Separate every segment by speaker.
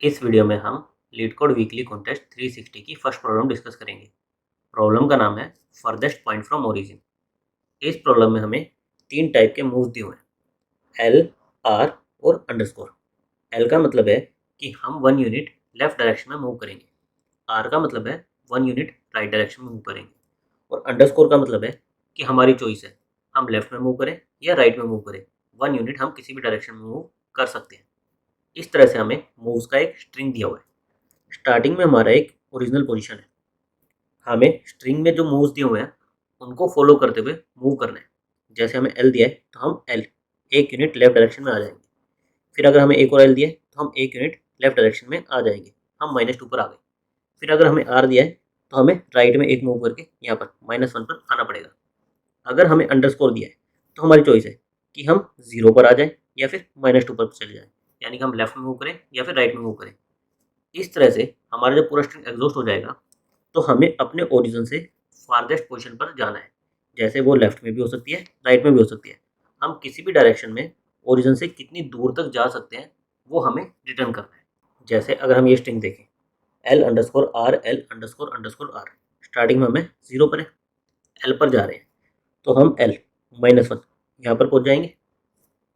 Speaker 1: इस वीडियो में हम लीडकोड वीकली कॉन्टेस्ट 360 की फर्स्ट प्रॉब्लम डिस्कस करेंगे। प्रॉब्लम का नाम है फर्देस्ट पॉइंट फ्रॉम ओरिजिन। इस प्रॉब्लम में हमें तीन टाइप के मूव्स दिए हुए हैं, एल, आर और अंडरस्कोर। एल का मतलब है कि हम 1 यूनिट लेफ्ट डायरेक्शन में मूव करेंगे। आर का मतलब है 1 यूनिट राइट डायरेक्शन में मूव करेंगे। और अंडरस्कोर का मतलब है कि हमारी चॉइस है, हम लेफ्ट में मूव करें या राइट में मूव करें। 1 यूनिट हम किसी भी डायरेक्शन में मूव कर सकते हैं। इस तरह से हमें मूव्स का एक स्ट्रिंग दिया हुआ है। स्टार्टिंग में हमारा एक ओरिजिनल पोजीशन है। हमें स्ट्रिंग में जो मूव्स दिए हुए हैं उनको फॉलो करते हुए मूव करना है। जैसे हमें एल दिया है तो हम एल एक यूनिट लेफ्ट डायरेक्शन में आ जाएंगे। फिर अगर हमें एक और एल दिया है तो हम एक यूनिट लेफ्ट डायरेक्शन में आ जाएंगे, हम -2 पर आ गए। फिर अगर हमें आर दिया है तो हमें राइट में एक मूव करके यहाँ पर -1 पर आना पड़ेगा। अगर हमें अंडरस्कोर दिया है तो हमारी चॉइस है कि हम 0 पर आ जाएं या फिर -2 पर चले जाएं, यानी कि हम लेफ्ट में मूव करें या फिर राइट में मूव करें। इस तरह से हमारा जब पूरा स्ट्रिंग एग्जॉस्ट हो जाएगा तो हमें अपने ओरिजिन से फारदेस्ट पोजीशन पर जाना है। जैसे वो लेफ्ट में भी हो सकती है, राइट में भी हो सकती है। हम किसी भी डायरेक्शन में ओरिजिन से कितनी दूर तक जा सकते हैं वो हमें रिटर्न करना है। जैसे अगर हम ये स्ट्रिंग देखें, L underscore R, L underscore underscore R. Starting में हमें 0 पर है, एल पर जा रहे हैं तो हम एल -1 यहाँ पर पहुँच जाएंगे।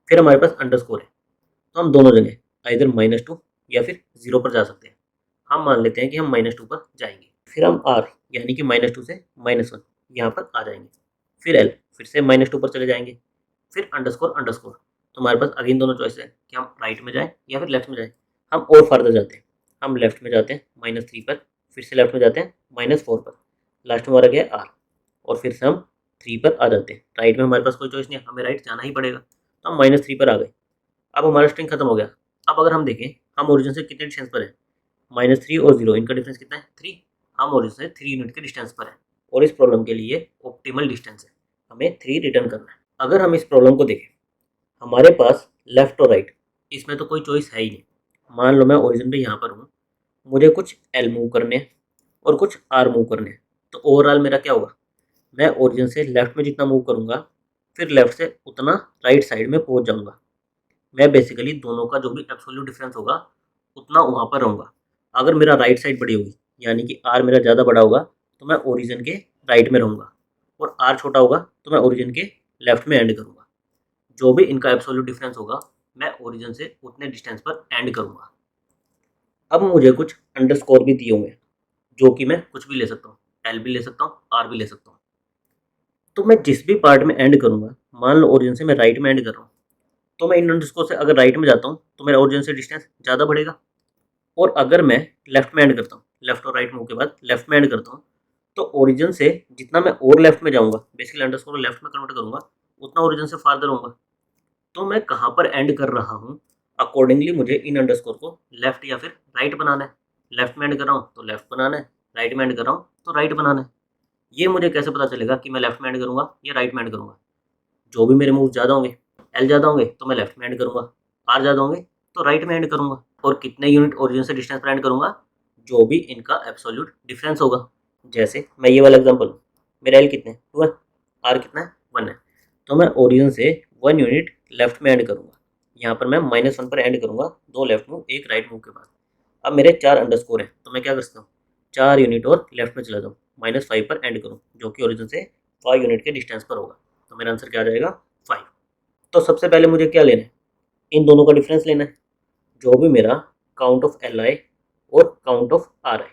Speaker 1: फिर हमारे पास अंडरस्कोर है तो हम दोनों जगह इधर -2 या फिर 0 पर जा सकते हैं। हम मान लेते हैं कि हम -2 पर जाएंगे। फिर हम आर यानी कि -2 से -1 यहाँ पर आ जाएंगे। फिर एल फिर से -2 पर चले जाएंगे। फिर अंडरस्कोर अंडरस्कोर। तो हमारे पास अगेन दोनों चॉइस है कि हम राइट में जाएं या फिर लेफ्ट में जाएं। हम और फर्दर जाते हैं, हम लेफ्ट में जाते हैं -3 पर, फिर से लेफ्ट में जाते हैं -4 पर। लास्ट में हमारा गया आर और फिर से हम 3 पर आ जाते हैं। राइट में हमारे पास कोई चॉइस नहीं है, हमें राइट जाना ही पड़ेगा, तो हम -3 पर आ गए। अब हमारा स्ट्रिंग खत्म हो गया। अब अगर हम देखें हम ओरिजिन से कितने डिस्टेंस पर है, -3 और 0 इनका डिफरेंस कितना है, 3। हम ओरिजिन से 3 यूनिट के डिस्टेंस पर है और इस प्रॉब्लम के लिए ऑप्टिमल डिस्टेंस है, हमें 3 रिटर्न करना है। अगर हम इस प्रॉब्लम को देखें, हमारे पास लेफ्ट और राइट इसमें तो कोई चॉइस है ही नहीं। मान लो मैं ओरिजिन पे यहाँ पर हूँ, मुझे कुछ एल मूव करने हैं और कुछ आर मूव करने हैं। तो ओवरऑल मेरा क्या होगा, मैं ओरिजिन से लेफ्ट में जितना मूव करूँगा फिर लेफ्ट से उतना राइट साइड में पहुँच जाऊँगा। मैं बेसिकली दोनों का जो भी एब्सोल्यूट डिफरेंस होगा उतना वहाँ पर रहूँगा। अगर मेरा राइट साइड बड़ी होगी यानी कि आर मेरा ज़्यादा बड़ा होगा तो मैं ओरिजिन के राइट में रहूँगा, और आर छोटा होगा तो मैं ओरिजिन के लेफ्ट में एंड करूँगा। जो भी इनका एब्सोल्यूट डिफरेंस होगा मैं ओरिजिन से उतने डिस्टेंस पर एंड करूँगा। अब मुझे कुछ अंडरस्कोर भी दिए हुए हैं जो कि मैं कुछ भी ले सकता हूँ, एल भी ले सकता हूँ, आर भी ले सकता हूँ। तो मैं जिस भी पार्ट में एंड करूँगा, मान लो ओरिजिन से मैं राइट में एंड कर रहा हूँ, तो मैं इन अंडरस्कोर से अगर राइट में जाता हूँ तो मेरा ओरिजिन से डिस्टेंस ज़्यादा बढ़ेगा। और अगर मैं लेफ्ट में एंड करता हूँ, लेफ्ट और राइट मूव के बाद लेफ्ट में एंड करता हूँ, तो ओरिजिन से जितना मैं और लेफ्ट में जाऊँगा, बेसिकली अंडरस्कोर को लेफ्ट में कन्वर्ट करूँगा, उतना ओरिजिन से फार्दर होऊंगा। तो मैं कहाँ पर एंड कर रहा हूँ, अकॉर्डिंगली मुझे इन अंडरस्कोर को लेफ्ट या फिर राइट बनाना है। लेफ्ट में एंड कर रहा हूँ तो लेफ्ट बनाना है, राइट में एंड कर रहा हूँ तो राइट बनाना है। ये मुझे कैसे पता चलेगा कि मैं लेफ्ट में एंड करूँगा या राइट में एंड करूँगा? जो भी मेरे मूव ज़्यादा होंगे, एल ज़्यादा होंगे तो मैं लेफ्ट में एंड करूँगा, आर ज़्यादा होंगे तो राइट में एंड करूँगा। और कितने यूनिट ओरिजिन से डिस्टेंस पर एंड करूँगा, जो भी इनका एब्सोल्यूट डिफरेंस होगा। जैसे मैं ये वाला एग्जांपल लूँ, मेरा एल कितने 2 है, आर कितना है 1 है, तो मैं ओरिजिन से 1 यूनिट लेफ्ट में एंड करूँगा। यहाँ पर मैं -1 पर एंड करूँगा, 2 लेफ्ट मूव 1 राइट मूव के बाद। अब मेरे 4 अंडरस्कोर हैं तो मैं क्या कर सकता हूँ, 4 यूनिट और लेफ्ट में चला जाऊँ, -5 पर एंड करूँ, जो कि ओरिजिन से 5 यूनिट के डिस्टेंस पर होगा। तो मेरा आंसर क्या आ जाएगा, 5। तो सबसे पहले मुझे क्या लेना है, इन दोनों का डिफरेंस लेना है। जो भी मेरा काउंट ऑफ एल आई और काउंट ऑफ आर आई,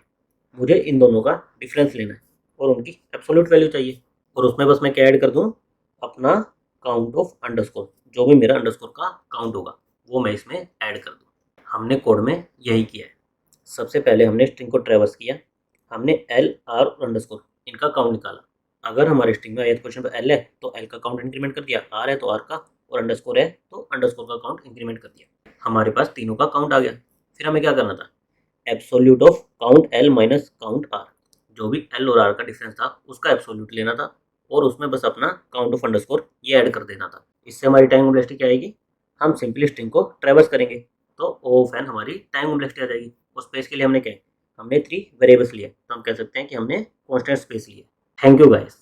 Speaker 1: मुझे इन दोनों का डिफरेंस लेना है और उनकी एब्सोल्यूट वैल्यू चाहिए। और उसमें बस मैं क्या ऐड कर दूँ, अपना काउंट ऑफ अंडरस्कोर, जो भी मेरा अंडरस्कोर का काउंट होगा वो मैं इसमें ऐड कर दूँ। हमने कोड में यही किया है। सबसे पहले हमने स्ट्रिंग को ट्रैवर्स किया, हमने एल, आर और अंडरस्कोर इनका काउंट निकाला। अगर हमारे स्ट्रिंग में ith पोजीशन पर एल है तो एल का काउंट इंक्रीमेंट कर दिया, आर है तो आर का, और अंडरस्कोर है तो अंडरस्कोर का काउंट इंक्रीमेंट कर दिया। हमारे पास तीनों का काउंट आ गया। फिर हमें क्या करना था, absolute of count L minus count R, जो भी एल और आर का डिफरेंस था उसका एब्सोल्यूट लेना था और उसमें बस अपना काउंट ऑफ अंडरस्कोर ये ऐड कर देना था। इससे हमारी टाइम कॉम्प्लेक्सिटी क्या आएगी, हम सिंपली स्ट्रिंग को ट्रैवर्स करेंगे तो ओ ऑफ एन हमारी टाइम कॉम्प्लेक्सिटी आ जाएगी। उस स्पेस के लिए हमने क्या है, हमने 3 वेरिएबल्स लिए, तो हम कह सकते हैं कि हमने कॉन्स्टेंट स्पेस लिए। Thank you guys.